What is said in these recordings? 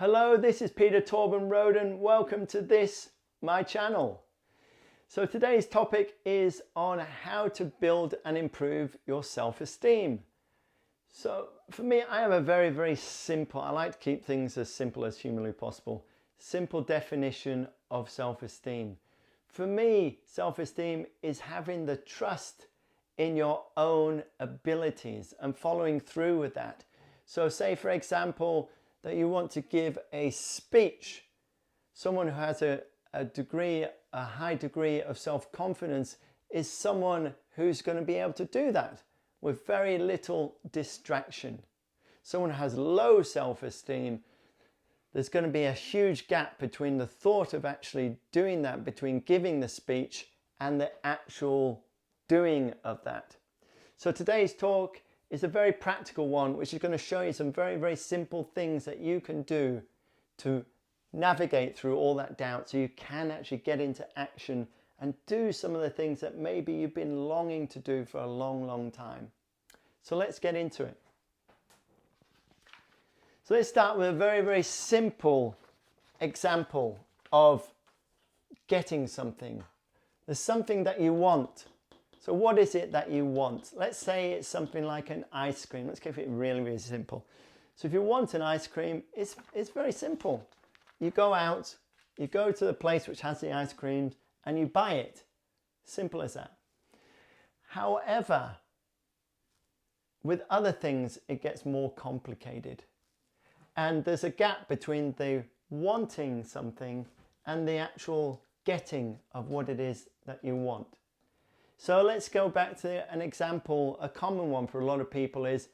Hello, this is Peter Torben Roden. Welcome to my channel. So today's topic is on how to build and improve your self-esteem. So for me, I have a very simple, I like to keep things as simple as humanly possible. Simple definition of self-esteem. For me, self-esteem is having the trust in your own abilities and following through with that. So say, for example, that you want to give a speech. Someone who has a high degree of self-confidence is someone who's going to be able to do that with very little distraction. Someone who has low self-esteem, there's going to be a huge gap between the thought of actually doing that, between giving the speech and the actual doing of that. So today's talk is a very practical one, which is going to show you some very simple things that you can do to navigate through all that doubt so you can actually get into action and do some of the things that maybe you've been longing to do for a long time. So let's get into it. So let's start with a very simple example of getting something. There's something that you want. So what is it that you want? Let's say it's something like an ice cream. Let's keep it really simple. So if you want an ice cream, it's very simple. You go out, you go to the place which has the ice creams and you buy it. Simple as that. However, with other things, it gets more complicated. And there's a gap between the wanting something and the actual getting of what it is that you want. So let's go back to an example. A common one for a lot of people is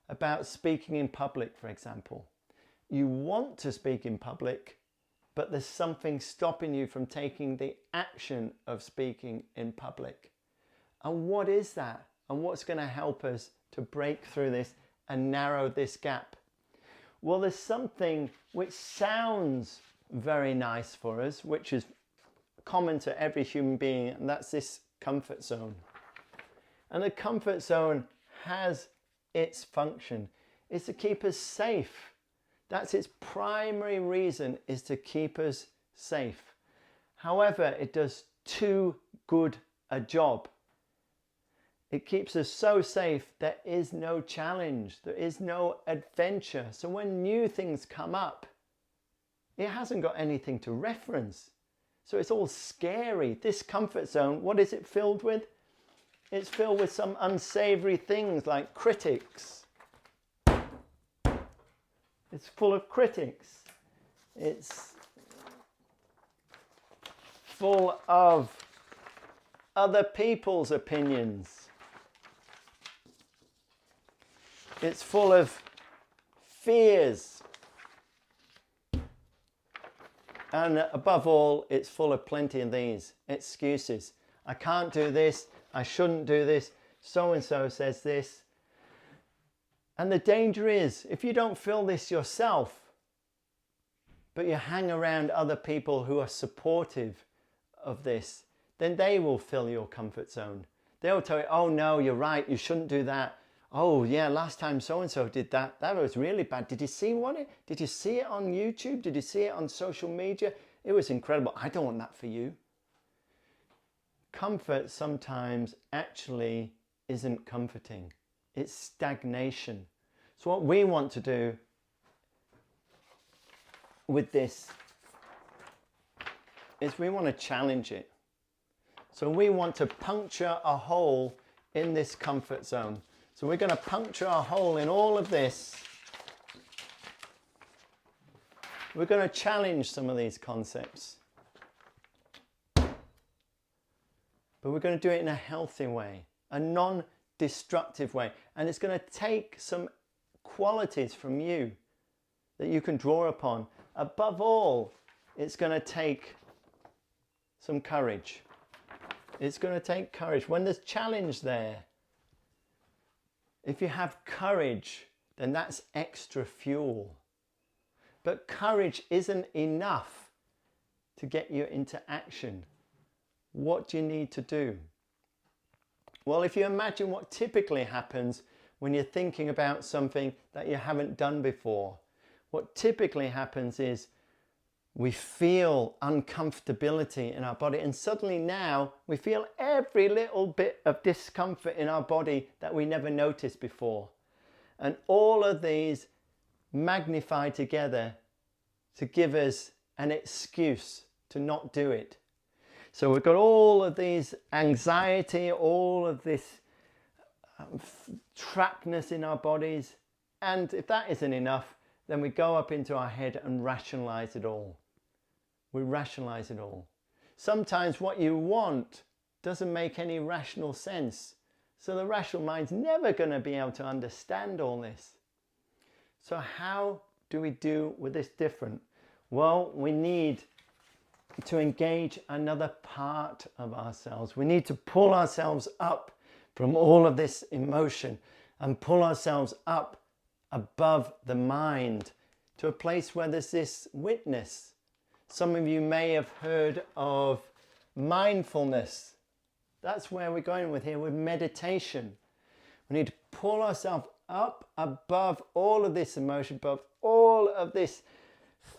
about speaking in public, for example. You want to speak in public, but there's something stopping you from taking the action of speaking in public. And what is that? And what's going to help us to break through this and narrow this gap? Well, there's something which sounds very nice for us, which is common to every human being, and that's this comfort zone. And the comfort zone has its function. It's to keep us safe. That's its primary reason, is to keep us safe. However, it does too good a job. It keeps us so safe, there is no challenge, there is no adventure. So when new things come up, it hasn't got anything to reference. So it's all scary. This comfort zone, what is it filled with? It's filled with some unsavory things like critics. It's full of critics. It's full of other people's opinions. It's full of fears. And above all, it's full of plenty of these excuses. I can't do this. I shouldn't do this. So-and-so says this. And the danger is, if you don't feel this yourself, but you hang around other people who are supportive of this, then they will fill your comfort zone. They'll tell you, oh no, you're right, you shouldn't do that. Oh yeah, last time so-and-so did that. That was really bad. Did you see Did you see it on YouTube? Did you see it on social media? It was incredible. I don't want that for you. Comfort sometimes actually isn't comforting. It's stagnation. So what we want to do with this is we want to challenge it. So we want to puncture a hole in this comfort zone. So we're going to puncture a hole in all of this. We're going to challenge some of these concepts. But we're going to do it in a healthy way, a non-destructive way. And it's going to take some qualities from you that you can draw upon. Above all, it's going to take some courage. It's going to take courage. When there's challenge there, if you have courage, then that's extra fuel. But courage isn't enough to get you into action. What do you need to do? Well, if you imagine what typically happens when you're thinking about something that you haven't done before, what typically happens is we feel uncomfortability in our body, and suddenly now we feel every little bit of discomfort in our body that we never noticed before. And all of these magnify together to give us an excuse to not do it. So we've got all of these anxiety, all of this trappedness in our bodies, and if that isn't enough, then we go up into our head and rationalize it all. We rationalize it all. Sometimes what you want doesn't make any rational sense, so the rational mind's never going to be able to understand all this. So how do we do with this different? Well, we need to engage another part of ourselves. We need to pull ourselves up from all of this emotion and pull ourselves up above the mind to a place where there's this witness. Some of you may have heard of mindfulness. That's where we're going with here, with meditation. We need to pull ourselves up above all of this emotion, above all of this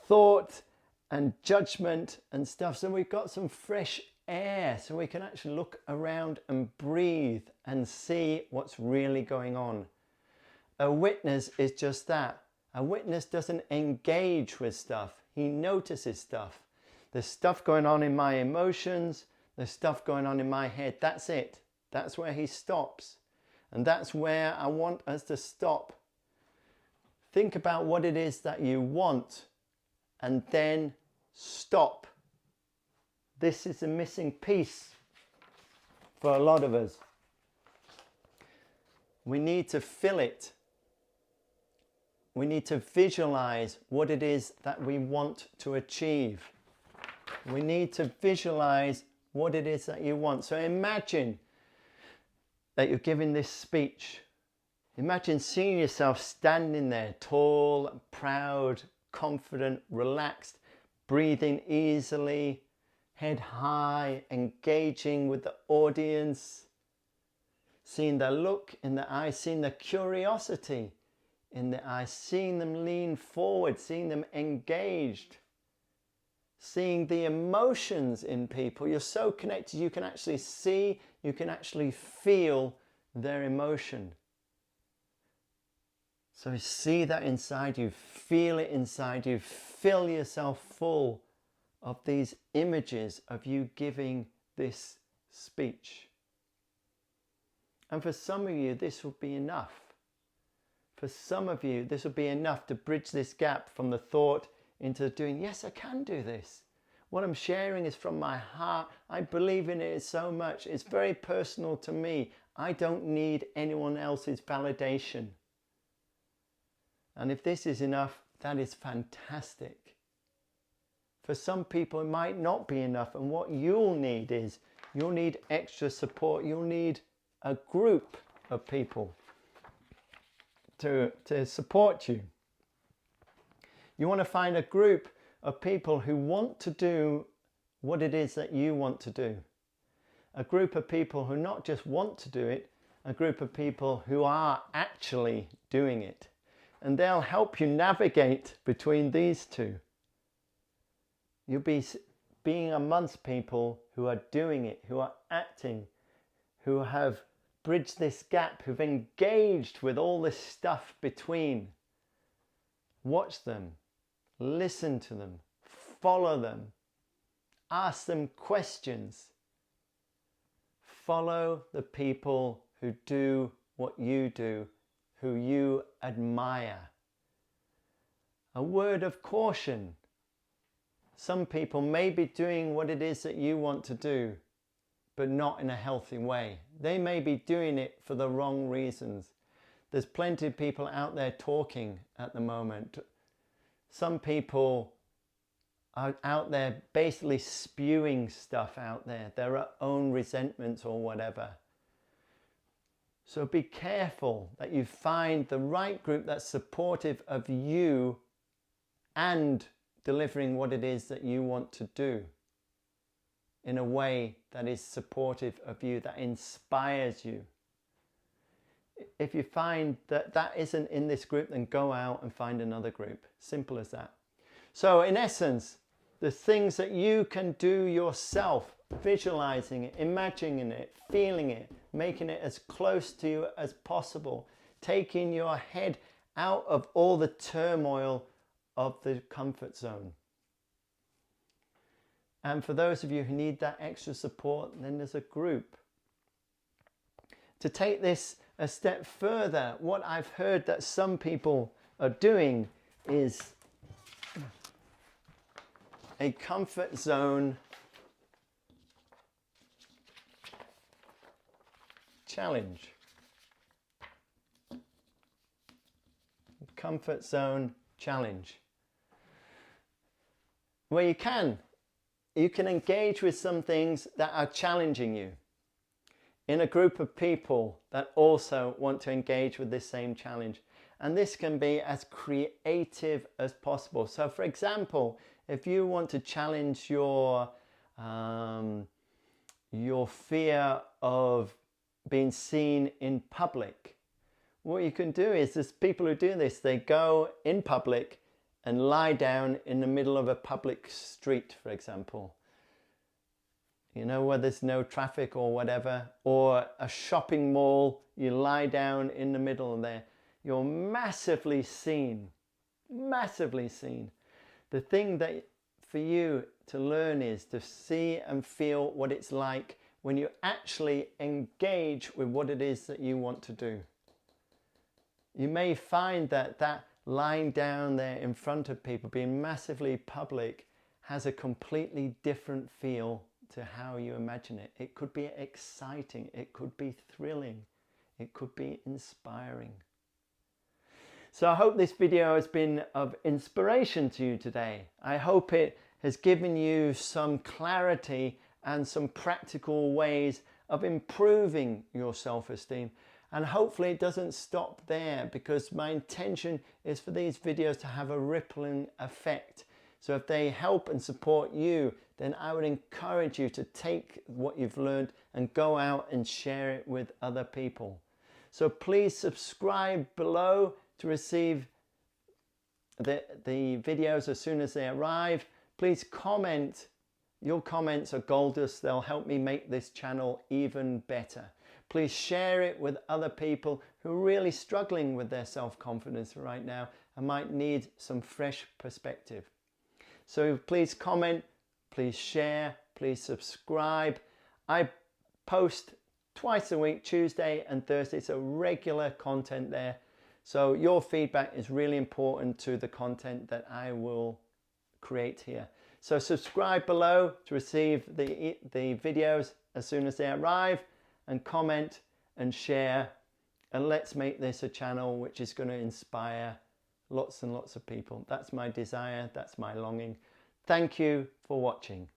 thought and judgment and stuff, so we've got some fresh air, so we can actually look around and breathe and see what's really going on. A witness is just that. A witness doesn't engage with stuff. He notices stuff. There's stuff going on in my emotions, there's stuff going on in my head. That's it. That's where he stops. And that's where I want us to stop. Think about what it is that you want and then stop. This is a missing piece for a lot of us. We need to feel it. We need to visualize what it is that we want to achieve. We need to visualize what it is that you want. So imagine that you're giving this speech. Imagine seeing yourself standing there, tall, proud, confident, relaxed, breathing easily, head high, engaging with the audience, seeing the look in the eyes, seeing the curiosity in the eyes, seeing them lean forward, seeing them engaged, seeing the emotions in people. You're so connected, you can actually see, you can actually feel their emotion. So see that inside you, feel it inside you, fill yourself full of these images of you giving this speech. And for some of you, this will be enough. For some of you, this will be enough to bridge this gap from the thought into doing. Yes, I can do this. What I'm sharing is from my heart. I believe in it so much. It's very personal to me. I don't need anyone else's validation. And if this is enough, that is fantastic. For some people, it might not be enough. And what you'll need is, you'll need extra support. You'll need a group of people to support you. You want to find a group of people who want to do what it is that you want to do. A group of people who not just want to do it, a group of people who are actually doing it. And they'll help you navigate between these two. You'll be being amongst people who are doing it, who are acting, who have bridged this gap, who've engaged with all this stuff between. Watch them, listen to them, follow them, ask them questions. Follow the people who do what you do, who you admire. A word of caution. Some people may be doing what it is that you want to do, but not in a healthy way. They may be doing it for the wrong reasons. There's plenty of people out there talking at the moment. Some people are out there basically spewing stuff out there, their own resentments or whatever. So be careful that you find the right group that's supportive of you and delivering what it is that you want to do in a way that is supportive of you, that inspires you. If you find that that isn't in this group, then go out and find another group. Simple as that. So in essence, the things that you can do yourself, visualizing it, imagining it, feeling it, making it as close to you as possible, taking your head out of all the turmoil of the comfort zone. And for those of you who need that extra support, then there's a group. To take this a step further, what I've heard that some people are doing is a comfort zone challenge. Comfort zone challenge. Where you can engage with some things that are challenging you in a group of people that also want to engage with this same challenge. And this can be as creative as possible. So for example, if you want to challenge your fear of being seen in public, what you can do is, there's people who do this, they go in public and lie down in the middle of a public street, for example. You know, where there's no traffic or whatever, or a shopping mall, you lie down in the middle there. You're massively seen, massively seen. The thing that for you to learn is to see and feel what it's like when you actually engage with what it is that you want to do. You may find that lying down there in front of people, being massively public, has a completely different feel to how you imagine it. It could be exciting, it could be thrilling, it could be inspiring. So I hope this video has been of inspiration to you today. I hope it has given you some clarity and some practical ways of improving your self-esteem. And hopefully it doesn't stop there, because my intention is for these videos to have a rippling effect. So if they help and support you, then I would encourage you to take what you've learned and go out and share it with other people. So please subscribe below to receive the videos as soon as they arrive. Please comment. Your comments are gold dust. They'll help me make this channel even better. Please share it with other people who are really struggling with their self-confidence right now and might need some fresh perspective. So please comment, please share, please subscribe. I post twice a week, Tuesday and Thursday, so regular content there. So your feedback is really important to the content that I will create here. So subscribe below to receive the videos as soon as they arrive, and comment and share, and let's make this a channel which is going to inspire lots and lots of people. That's my desire, that's my longing. Thank you for watching.